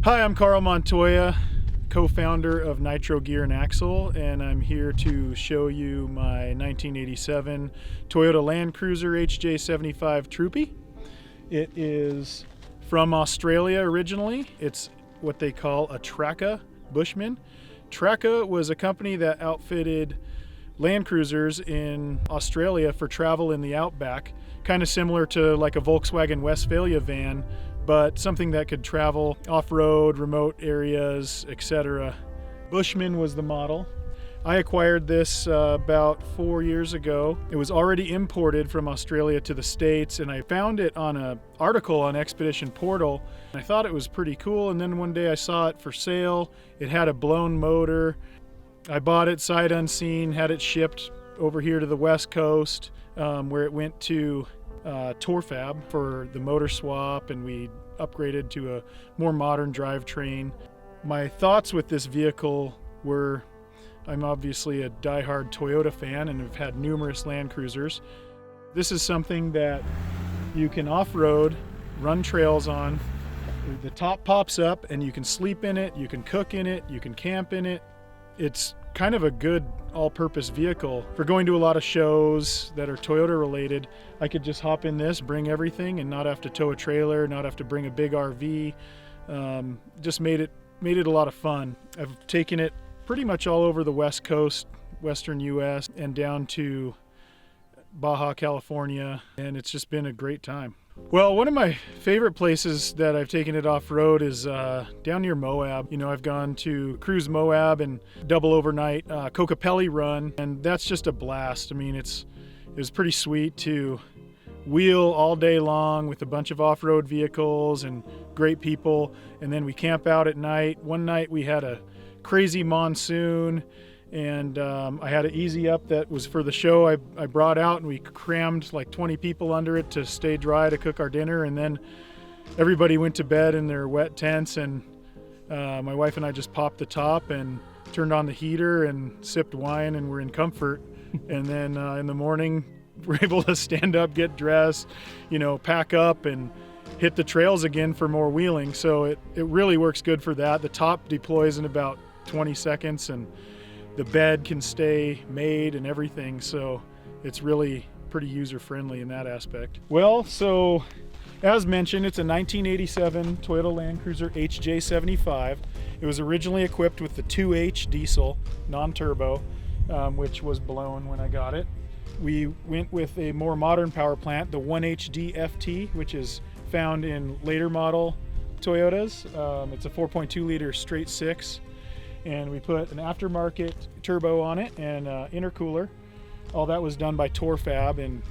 Hi, I'm Carl Montoya, co-founder of Nitro Gear and Axle, and I'm here to show you my 1987 Toyota Land Cruiser HJ75 Troopy. It is from Australia originally. It's what they call a Trakka Bushman. Trakka was a company that outfitted Land Cruisers in Australia for travel in the outback, kind of similar to like a Volkswagen Westphalia van, but something that could travel off-road, remote areas, etc. Bushman was the model. I acquired this about 4 years ago. It was already imported from Australia to the States, and I found it on an article on Expedition Portal. I thought it was pretty cool, and then one day I saw it for sale. It had a blown motor. I bought it sight unseen, had it shipped over here to the West Coast, where it went to Torfab for the motor swap, and we upgraded to a more modern drivetrain. My thoughts with this vehicle were, I'm obviously a diehard Toyota fan and have had numerous Land Cruisers. This is something that you can off-road, run trails on. The top pops up and you can sleep in it, you can cook in it, you can camp in it. It's kind of a good all-purpose vehicle. For going to a lot of shows that are Toyota related, I could just hop in this, bring everything, and not have to tow a trailer, not have to bring a big RV. Just made it a lot of fun. I've taken it pretty much all over the West Coast, Western US, and down to Baja, California, and it's just been a great time. Well, one of my favorite places that I've taken it off-road is down near Moab. You know, I've gone to cruise Moab and double overnight Kokopelli run, and that's just a blast. I mean, it was pretty sweet to wheel all day long with a bunch of off-road vehicles and great people, and then we camp out at night. One night we had a crazy monsoon, and I had an easy up that was for the show I brought out, and we crammed like 20 people under it to stay dry to cook our dinner, and then everybody went to bed in their wet tents, and my wife and I just popped the top and turned on the heater and sipped wine, and we're in comfort. And then in the morning we're able to stand up, get dressed, you know, pack up and hit the trails again for more wheeling. So it really works good for that. The top deploys in about 20 seconds and the bed can stay made and everything, so it's really pretty user-friendly in that aspect. Well, so as mentioned, it's a 1987 Toyota Land Cruiser HJ75. It was originally equipped with the 2H diesel, non-turbo, which was blown when I got it. We went with a more modern power plant, the 1HD FT, which is found in later model Toyotas. It's a 4.2 liter straight six. And we put an aftermarket turbo on it and intercooler. All that was done by Torfab in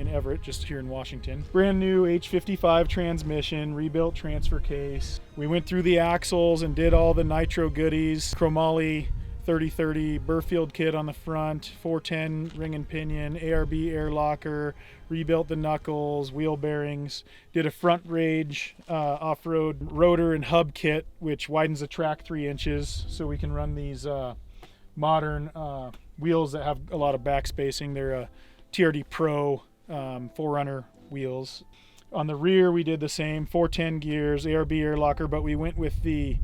Everett, just here in Washington. Brand new H55 transmission, rebuilt transfer case. We went through the axles and did all the nitro goodies. Chromoly 3030 Burfield kit on the front, 410 ring and pinion, ARB air locker, rebuilt the knuckles, wheel bearings, did a front rage off-road rotor and hub kit, which widens the track 3 inches so we can run these modern wheels that have a lot of back spacing. They're a TRD Pro 4Runner wheels. On the rear we did the same, 410 gears, ARB air locker, but we went with the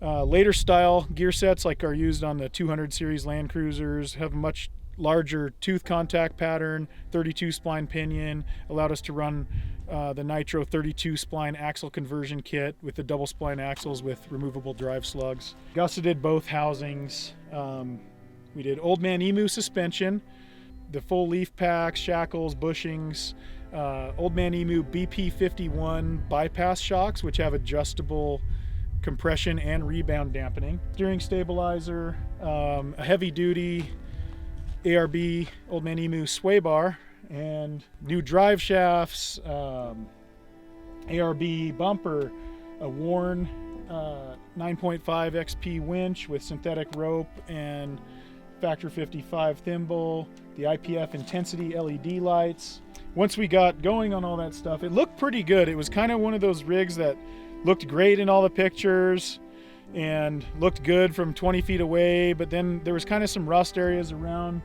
later style gear sets like are used on the 200 series Land Cruisers, have a much larger tooth contact pattern, 32 spline pinion, allowed us to run the Nitro 32 spline axle conversion kit with the double spline axles with removable drive slugs. Gusseted both housings. We did Old Man Emu suspension, the full leaf packs, shackles, bushings, Old Man Emu BP51 bypass shocks, which have adjustable compression and rebound dampening, steering stabilizer, a heavy duty ARB Old Man Emu sway bar, and new drive shafts, ARB bumper, a worn 9.5 XP winch with synthetic rope and Factor 55 thimble, the IPF intensity LED lights. Once we got going on all that stuff, it looked pretty good. It was kind of one of those rigs that looked great in all the pictures and looked good from 20 feet away, but then there was kind of some rust areas around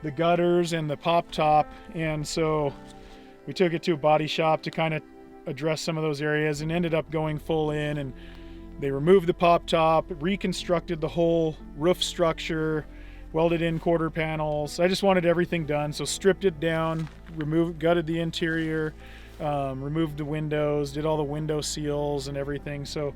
the gutters and the pop top, and so we took it to a body shop to kind of address some of those areas and ended up going full in and They removed the pop top, reconstructed the whole roof structure, welded in quarter panels. I just wanted everything done, so stripped it down, gutted the interior, removed the windows, did all the window seals and everything. So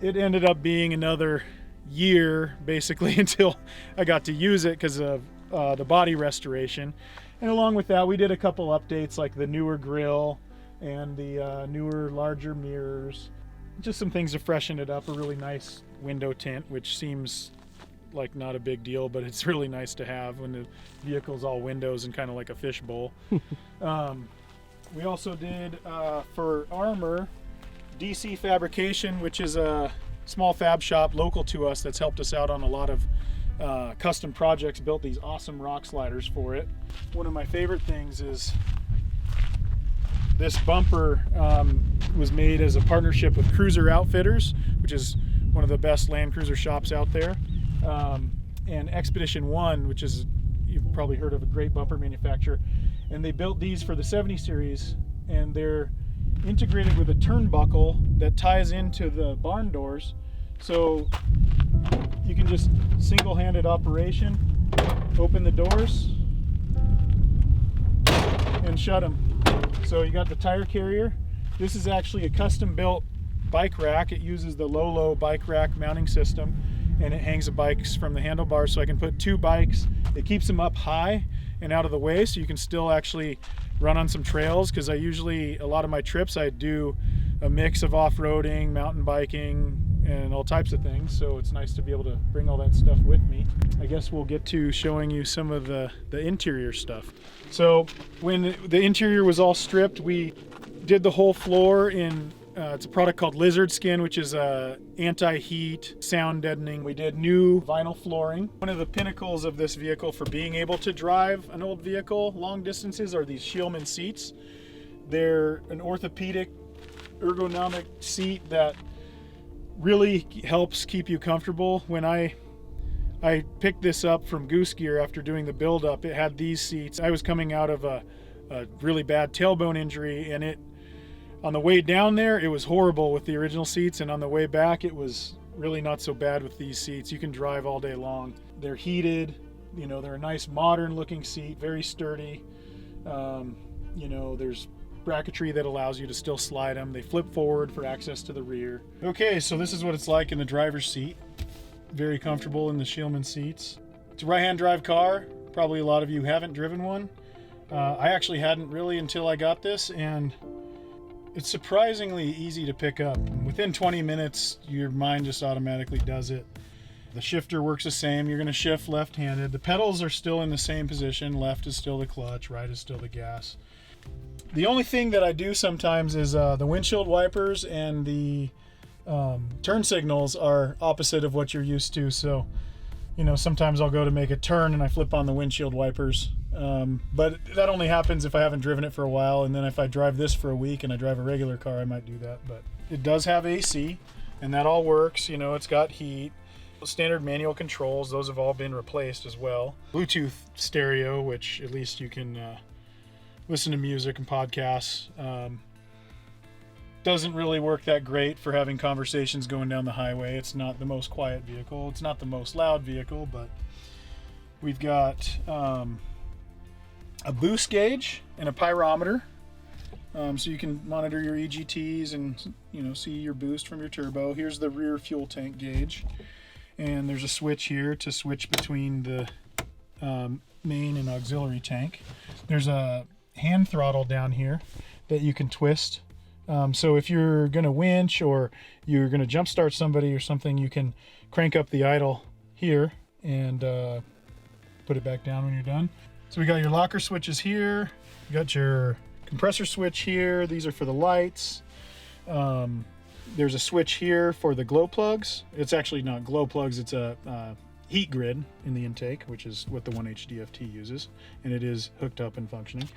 it ended up being another year basically until I got to use it because of the body restoration. And along with that, we did a couple updates like the newer grille and the newer, larger mirrors. Just some things to freshen it up. A really nice window tint, which seems like not a big deal, but it's really nice to have when the vehicle's all windows and kind of like a fishbowl. We also did for armor, DC Fabrication, which is a small fab shop local to us that's helped us out on a lot of custom projects, built these awesome rock sliders for it. One of my favorite things is this bumper was made as a partnership with Cruiser Outfitters, which is one of the best Land Cruiser shops out there, and Expedition 1, which is, you've probably heard of, a great bumper manufacturer. And they built these for the 70 series, and they're integrated with a turnbuckle that ties into the barn doors. So you can just single-handed operation, open the doors and shut them. So you got the tire carrier. This is actually a custom-built bike rack. It uses the Lolo bike rack mounting system, and it hangs the bikes from the handlebars, so I can put 2 bikes. It keeps them up high and out of the way, so you can still actually run on some trails, because a lot of my trips I do a mix of off-roading, mountain biking, and all types of things, so it's nice to be able to bring all that stuff with me. I guess we'll get to showing you some of the interior stuff. So when the interior was all stripped, we did the whole floor in it's a product called Lizard Skin, which is anti-heat, sound deadening. We did new vinyl flooring. One of the pinnacles of this vehicle for being able to drive an old vehicle long distances are these Shieldman seats. They're an orthopedic ergonomic seat that really helps keep you comfortable. When I picked this up from Goose Gear after doing the build up, it had these seats. I was coming out of a really bad tailbone injury, and on the way down there, it was horrible with the original seats, and on the way back, it was really not so bad with these seats. You can drive all day long. They're heated, you know, they're a nice modern looking seat, very sturdy. You know, there's bracketry that allows you to still slide them. They flip forward for access to the rear. Okay, so this is what it's like in the driver's seat. Very comfortable in the Shieldman seats. It's a right-hand drive car. Probably a lot of you haven't driven one. I actually hadn't really until I got this, and it's surprisingly easy to pick up. Within 20 minutes, your mind just automatically does it. The shifter works the same. You're going to shift left-handed. The pedals are still in the same position. Left is still the clutch, right is still the gas. The only thing that I do sometimes is the windshield wipers and the turn signals are opposite of what you're used to. So, you know, sometimes I'll go to make a turn and I flip on the windshield wipers. But that only happens if I haven't driven it for a while, and then if I drive this for a week and I drive a regular car, I might do that. But it does have AC, and that all works. You know, it's got heat. Standard manual controls, those have all been replaced as well. Bluetooth stereo, which at least you can listen to music and podcasts. Doesn't really work that great for having conversations going down the highway. It's not the most quiet vehicle. It's not the most loud vehicle, but we've got a boost gauge and a pyrometer, so you can monitor your EGTs and, you know, see your boost from your turbo. Here's the rear fuel tank gauge, and there's a switch here to switch between the main and auxiliary tank. There's a hand throttle down here that you can twist. So if you're going to winch or you're going to jump start somebody or something, you can crank up the idle here and put it back down when you're done. So we got your locker switches here. You got your compressor switch here. These are for the lights. There's a switch here for the glow plugs. It's actually not glow plugs. It's a heat grid in the intake, which is what the 1HDFT uses, and it is hooked up and functioning.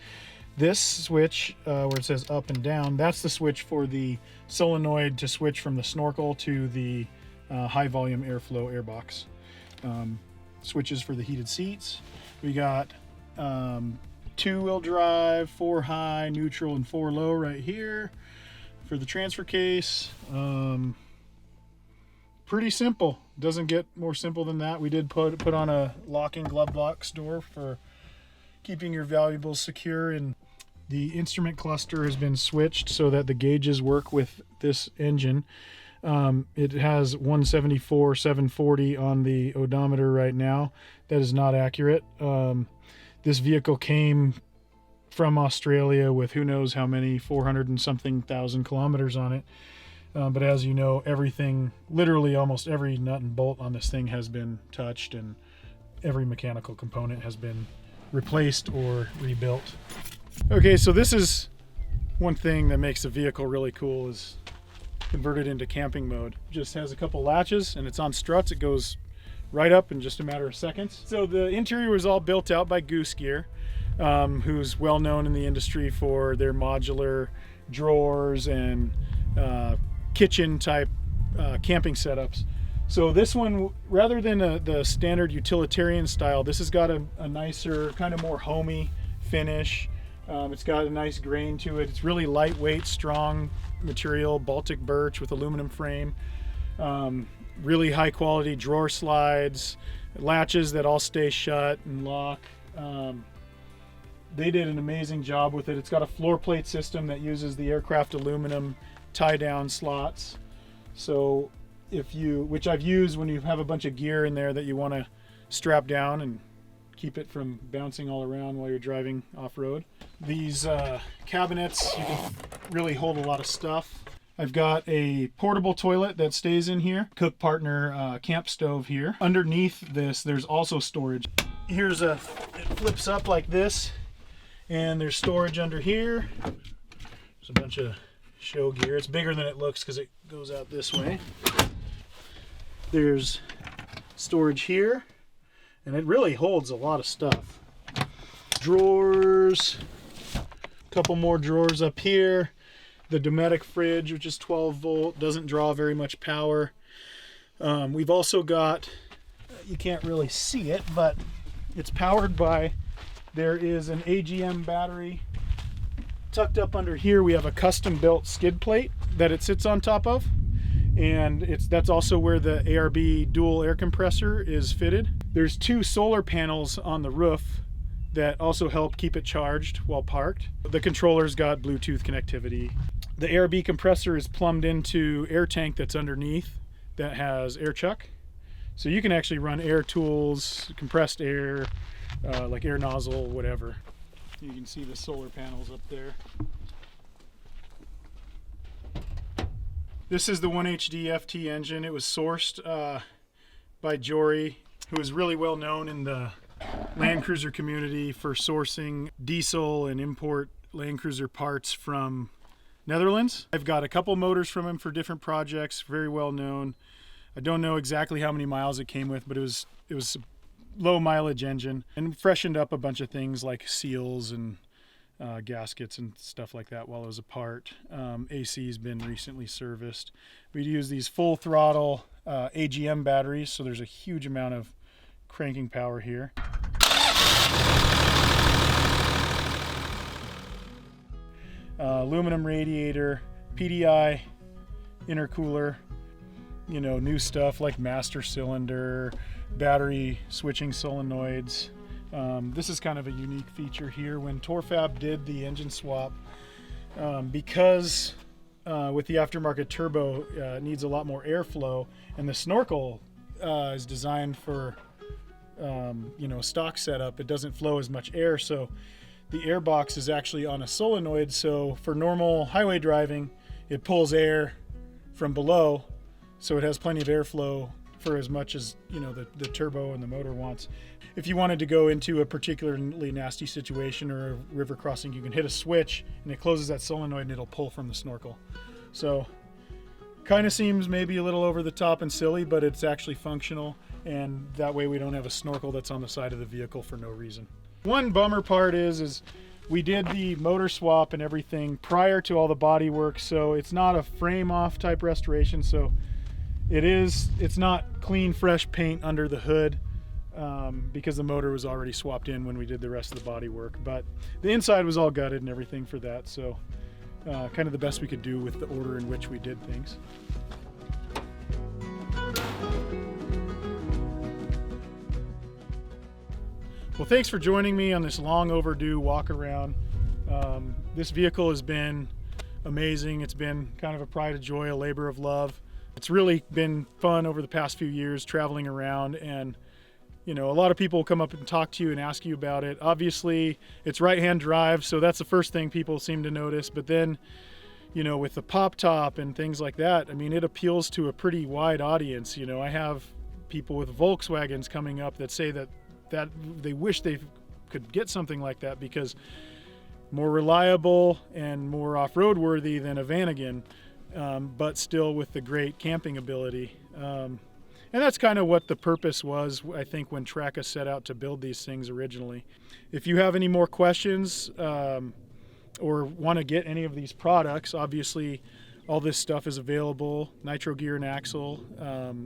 This switch, where it says up and down, that's the switch for the solenoid to switch from the snorkel to the high volume airflow airbox. Switches for the heated seats. We got 2-wheel drive, 4 high, neutral, and 4 low right here for the transfer case. pretty simple. Doesn't get more simple than that. We did put on a locking glove box door for keeping your valuables secure, and the instrument cluster has been switched so that the gauges work with this engine. It has 174 740 on the odometer right now. That is not accurate. This vehicle came from Australia with who knows how many 400 and something thousand kilometers on it. But as you know, everything, literally almost every nut and bolt on this thing has been touched, and every mechanical component has been replaced or rebuilt. Okay, so this is one thing that makes the vehicle really cool, is converted into camping mode. Just has a couple latches and it's on struts. It goes right up in just a matter of seconds. So the interior was all built out by Goose Gear, who's well known in the industry for their modular drawers and kitchen type camping setups. So this one, rather than the standard utilitarian style, this has got a nicer, kind of more homey finish. It's got a nice grain to it. It's really lightweight, strong material, Baltic birch with aluminum frame. Really high quality drawer slides, latches that all stay shut and lock. They did an amazing job with it. It's got a floor plate system that uses the aircraft aluminum tie down slots. So which I've used when you have a bunch of gear in there that you want to strap down and keep it from bouncing all around while you're driving off-road. These cabinets, you can really hold a lot of stuff. I've got a portable toilet that stays in here, Cook Partner camp stove here. Underneath this, there's also storage. It flips up like this, and there's storage under here. There's a bunch of show gear. It's bigger than it looks because it goes out this way. There's storage here, and it really holds a lot of stuff. Drawers, a couple more drawers up here. The Dometic fridge, which is 12 volt, doesn't draw very much power. We've also got, you can't really see it, but it's powered by, there is an AGM battery tucked up under here. We have a custom built skid plate that it sits on top of, and that's also where the ARB dual air compressor is fitted. There's 2 solar panels on the roof that also help keep it charged while parked. The controller's got Bluetooth connectivity. The ARB compressor is plumbed into air tank that's underneath that has air chuck. So you can actually run air tools, compressed air, like air nozzle, whatever. You can see the solar panels up there. This is the 1HD FT engine. It was sourced by Jory, who is really well known in the Land Cruiser community for sourcing diesel and import Land Cruiser parts from Netherlands. I've got a couple motors from him for different projects, very well known. I don't know exactly how many miles it came with, but it was a low mileage engine, and freshened up a bunch of things like seals and gaskets and stuff like that while it was apart. AC's been recently serviced. We use these Full-Throttle AGM batteries, so there's a huge amount of cranking power here. Aluminum radiator, PDI intercooler, you know, new stuff like master cylinder, battery switching solenoids. This is kind of a unique feature here. When Torfab did the engine swap, because with the aftermarket turbo it needs a lot more airflow, and the snorkel is designed for you know, stock setup, it doesn't flow as much air, so the air box is actually on a solenoid. So for normal highway driving, it pulls air from below, so it has plenty of airflow for as much as, you know, the turbo and the motor wants. If you wanted to go into a particularly nasty situation or a river crossing, you can hit a switch and it closes that solenoid and it'll pull from the snorkel. So kind of seems maybe a little over the top and silly, but it's actually functional, and that way we don't have a snorkel that's on the side of the vehicle for no reason. One bummer part is we did the motor swap and everything prior to all the body work, so it's not a frame off type restoration. So it's not clean fresh paint under the hood, because the motor was already swapped in when we did the rest of the body work, but the inside was all gutted and everything for that. So kind of the best we could do with the order in which we did things. Well, thanks for joining me on this long overdue walk around. This vehicle has been amazing. It's been kind of a pride of joy, a labor of love. It's really been fun over the past few years traveling around, and you know, a lot of people will come up and talk to you and ask you about it. Obviously, it's right-hand drive, so that's the first thing people seem to notice. But then, you know, with the pop top and things like that, I mean, it appeals to a pretty wide audience. You know, I have people with Volkswagens coming up that say that they wish they could get something like that because more reliable and more off-road worthy than a Vanagon, but still with the great camping ability. And that's kind of what the purpose was, I think, when Trakka set out to build these things originally. If you have any more questions or want to get any of these products, obviously all this stuff is available, nitro gear and axle.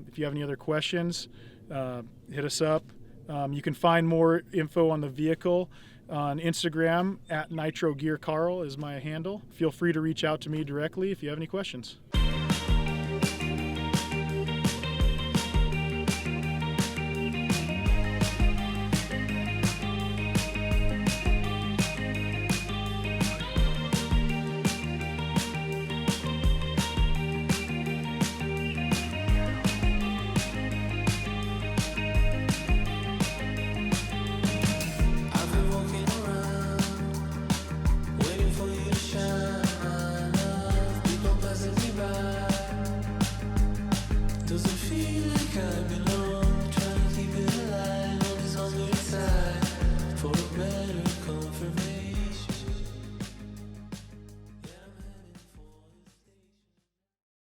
If you have any other questions, hit us up. You can find more info on the vehicle on Instagram @NitroGearCarl is my handle. Feel free to reach out to me directly if you have any questions.